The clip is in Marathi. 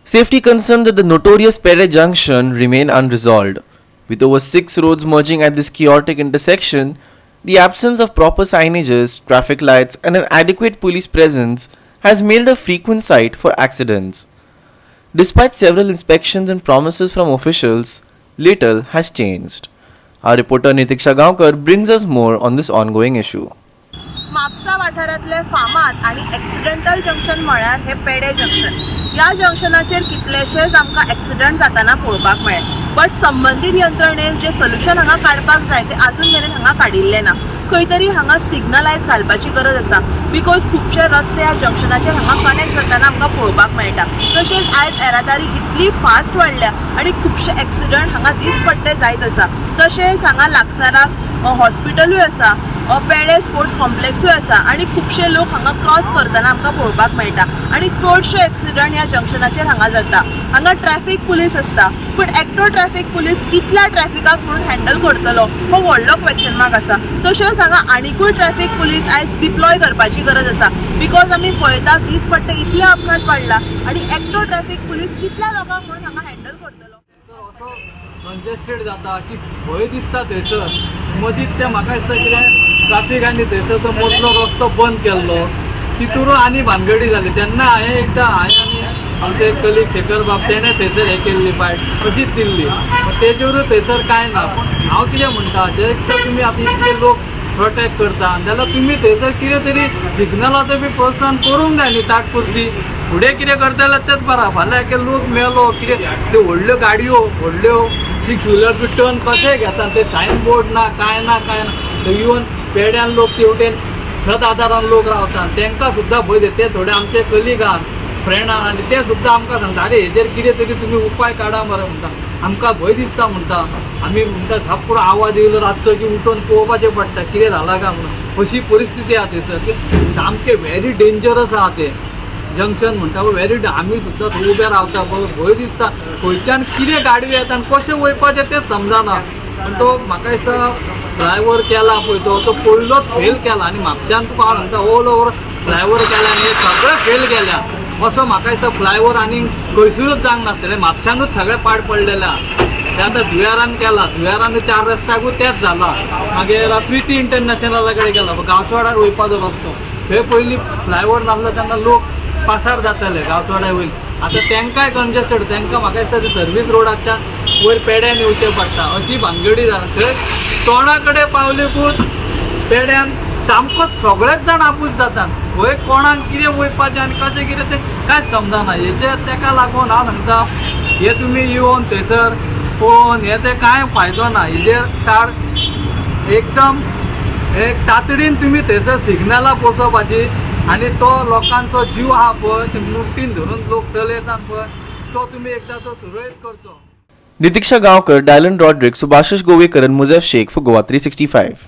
Safety concerns at the notorious Pere Junction remain unresolved. With over 6 roads merging at this chaotic intersection, the absence of proper signages, traffic lights, and an adequate police presence has made it a frequent site for accidents. Despite several inspections and promises from officials, little has changed. Our reporter Nitiksha Gaonkar brings us more on this ongoing issue. Mapusa वाठारांतले फामाद आणि एक्सिडेंटल जंक्शन म्हळ्यार हे पेडे जंक्शन. ह्या जंक्शनाचेर कितलेशेच आमकां एक्सिडंट जाताना पळोवपाक मेळ्ळे. बट संबंधीत यंत्रणेन जे सोल्युशन हांगा काडपाक जाय ते आजून मेरेन हांगा काडिल्ले ना. खंय तरी हांगा सिग्नलायज घालपाची गरज आसा, बिकॉज खुबशे रस्ते ह्या जंक्शनाचेर हांगा कनेक्ट जाताना आमकां पळोवपाक मेळटा. तशेंच आयज येरादारी इतली फास्ट वाडल्या आनी खुबशे एक्सिडंट हांगा दीस पट्टे जायत आसा. तशेंच हांगा लागसाराक हॉस्पिटलूय आसा, पेडे स्पोर्ट्स कॉम्प्लेक्सूय आसा आनी खुबशे लोक हांगा क्रॉस करतना आमकां पळोवपाक मेळटा. आनी चडशे एक्सिडंट ह्या जंक्शनाचेर हांगा जाता. हांगा ट्रॅफिक पुलीस आसता, पूण एकटो ट्रॅफिक पुलीस कितल्या ट्रॅफिकाक म्हणून हँडल करतलो हो व्हडलो क्वेश्चन मार्क आसा. तशेंच हांगा आनीकूय ट्रॅफिक पुलीस आयज डिप्लॉय करपाची गरज आसा, बिकॉज आमी पळयता दीस पट्टे इतले अपघात वाडला आनी एकटो ट्रॅफिक पुलीस कितल्या लोकांक म्हणून हांगा हँडल करतलो. कंजेस्टेड जाता की भंय दिसता थंयसर. मदींच ते म्हाका दिसता कितें ट्राफिकांनी थंयसर तो मदलो रस्तो बंद केल्लो, तितून आनी भानगडी जाली. तेन्ना हांवें एकदां आनी आमचे कलीग शेखर बाब तेणें थंयसर हें केल्ली फायट अशीच दिल्ली. तेजेरूच थंयसर कांय ना. पूण हांव कितें म्हणटा, जे तुमी आतां इतले लोक प्रोटेक्ट करता जाल्यार तुमी थंयसर कितें तरी सिग्नलाचो बी प्रोत्साहन करूंक जाय न्ही ताटपुरती. फुडें कितें करता जाल्यार तेच बरा. फाल्यां एके लोक मेलो कितें त्यो व्हडल्यो गाडयो व्हडल्यो 6 व्हिलर बी टर्न कशें घेता, ते सायन बोर्ड ना कांय ना. इवन पेड्यान लोक तेवटेन सत आदारान लोक रावता, तांकां सुद्दां भंय देता. ते थोडे आमचे कलीग आहात, फ्रेंड आहात आनी ते सुद्दां आमकां सांगता आरे हेजेर कितें तरी तुमी उपाय काडा मरे म्हणटा. आमकां भंय दिसता म्हणटा. आमी म्हणटा झापूर आवाज येयलो रातचो की उठोन पळोवपाचें पडटा कितें जालां काय म्हणून. अशी परिस्थिती आहा थंयसर. सामकें व्हेरी डेंजरस आहा तें जंक्शन म्हणटा व्हेरी. आमी सुद्दां थंय उबे रावता भंय दिसता खंयच्यान कितें गाडयो येता आनी कशें वयपाचें तें समजना. पूण तो म्हाका दिसता ड्रायव्हर केला पळय तो पयलोच फेल केला. आनी म्हापश्यान तुका हांव सांगता ऑल ओवर ड्रायव्हर केल्या आनी हे सगळे फेल केल्या असो म्हाका दिसता. फ्लायओव्हर आनी खंयसरूच जावंक नासलेलें, म्हापश्यानूच सगळे पाड पडलेले आहा. ते आतां धुयारान केला, धुयारान 4 रस्त्याकूच तेंच जाला. मागीर प्रिती इंटरनॅशनला कडेन गेला गांवसवाड्यार वयपाचो रस्तो. थंय पयलीं फ्लायओव्हर नासलो तेन्ना लोक पासार जाताले गांवसवाड्या वयले. आतां तांकांय कंजेस्टेड, तांकां म्हाका दिसता ते सर्वीस रोडाच्यान वयर पेड्यान येवचें पडटा अशी भानगडी जाला. थंय तोंडा कडेन पावलेकूच पेड्यान सामकोच सगळेच जाण आपूस जातात. खंय कोणाक कितें वयपाचें आनी कशें कितें तें कांयच समजना. हेजे ताका लागून हांव सांगता हे तुमी येवन थंयसर पळोवन हे तें कांय फायदो ना. हेजेर काड एकदम एक तातडीन तुमी थंयसर सिग्नलां पोसोवपाची आनी तो लोकांचो जीव आहा पळय ते मुर्तीन धरून लोक चलयतात पळय तो तुमी एकदां तो सुरळीत करचो. Nitiksha Gaonkar, Dylan Roderick, Subhashish Govekar and Muzaf Sheikh for Goa 365.